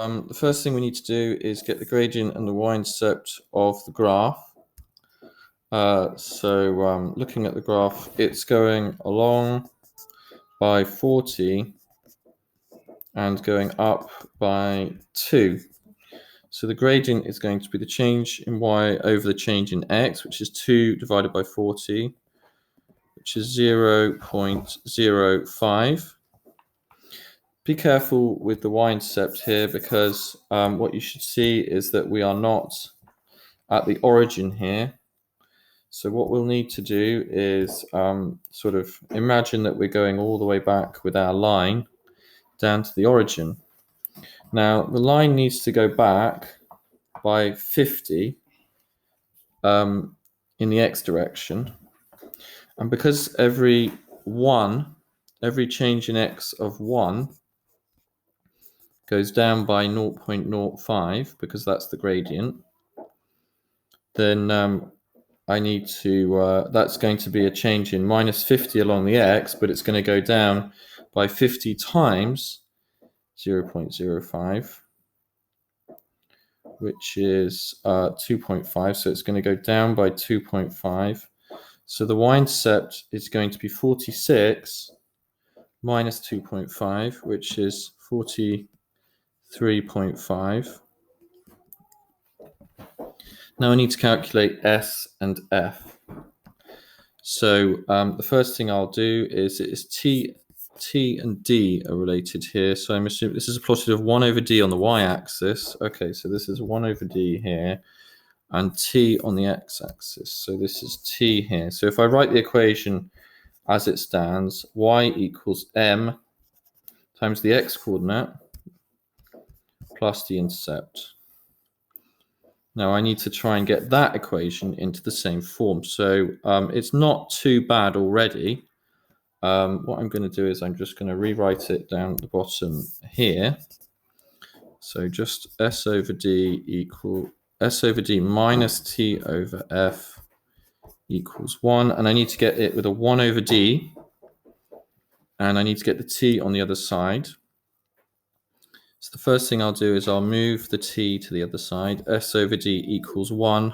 The first thing we need to do is get the gradient and the y-intercept of the graph. Looking at the graph, it's going along by 40 and going up by 2. So the gradient is going to be the change in y over the change in x, which is 2 divided by 40, which is 0.05. Be careful with the y-intercept here because what you should see is that we are not at the origin here. So what we'll need to do is sort of imagine that we're going all the way back with our line down to the origin. Now the line needs to go back by 50 in the x direction, and because every change in x of 1 goes down by 0.05 because that's the gradient, then I need to, that's going to be a change in minus 50 along the x, but it's going to go down by 50 times 0.05, which is 2.5. So it's going to go down by 2.5. So the y-intercept is going to be 46 minus 2.5, which is 43.5. Now I need to calculate S and F. So the first thing I'll do is T and D are related here. So I'm assuming this is plotted of 1 over D on the y-axis. Okay, so this is 1 over D here and T on the x-axis. So this is T here. So if I write the equation as it stands, y equals m times the x-coordinate plus the intercept. Now I need to try and get that equation into the same form. So it's not too bad already. What I'm going to do is I'm just going to rewrite it down at the bottom here. So just S over D minus T over F equals 1. And I need to get it with a 1 over D. And I need to get the T on the other side. So the first thing I'll do is I'll move the T to the other side. S over D equals 1.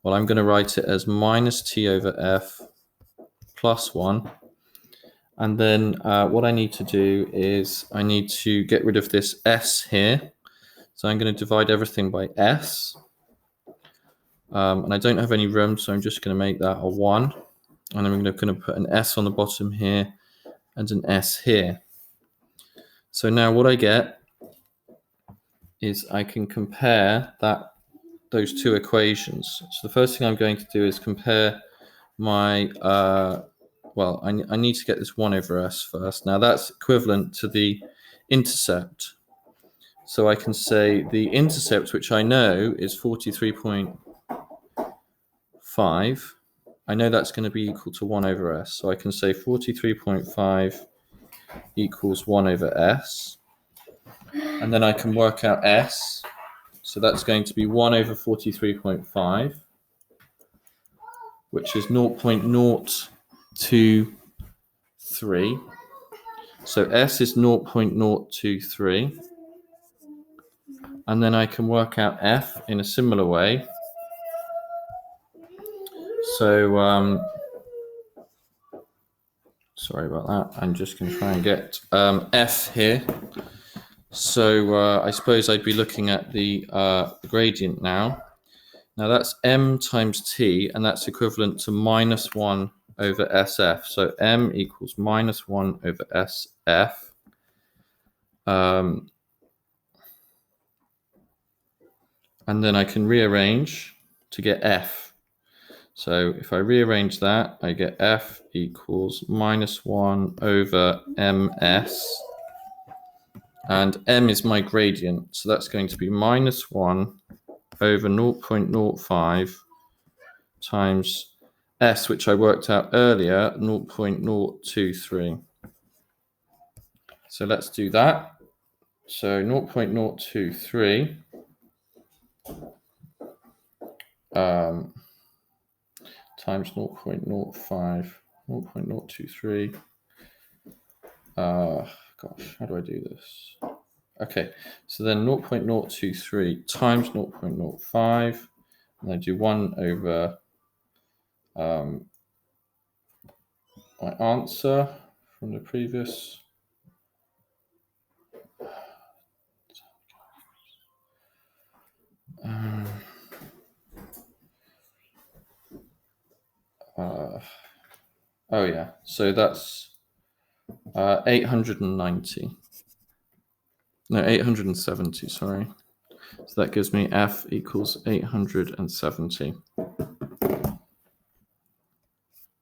Well, I'm going to write it as minus T over F plus 1. And then what I need to do is I need to get rid of this S here. So I'm going to divide everything by S. And I don't have any room, so I'm just going to make that a 1. And then I'm going to put an S on the bottom here and an S here. So now what I get is I can compare those two equations. So the first thing I'm going to do is compare my, I need to get this 1 over S first. Now that's equivalent to the intercept. So I can say the intercept, which I know is 43.5. I know that's going to be equal to 1 over S. So I can say 43.5 equals 1 over S. And then I can work out S. So that's going to be 1 over 43.5, which is 0.023. So S is 0.023. And then I can work out F in a similar way. So, sorry about that. I'm just going to try and get F here. So I suppose I'd be looking at the gradient now. Now that's m times t, and that's equivalent to minus 1 over SF. So m equals minus 1 over SF. And then I can rearrange to get F. So if I rearrange that, I get F equals minus 1 over ms. And m is my gradient. So that's going to be minus 1 over 0.05 times S, which I worked out earlier, 0.023. So let's do that. So 0.023 times 0.05, 0.023. Gosh, how do I do this? Okay, so then 0.023 times 0.05, and I do 1 over my answer from the previous. Oh yeah, so that's 890. No, 870, sorry. So that gives me F equals 870.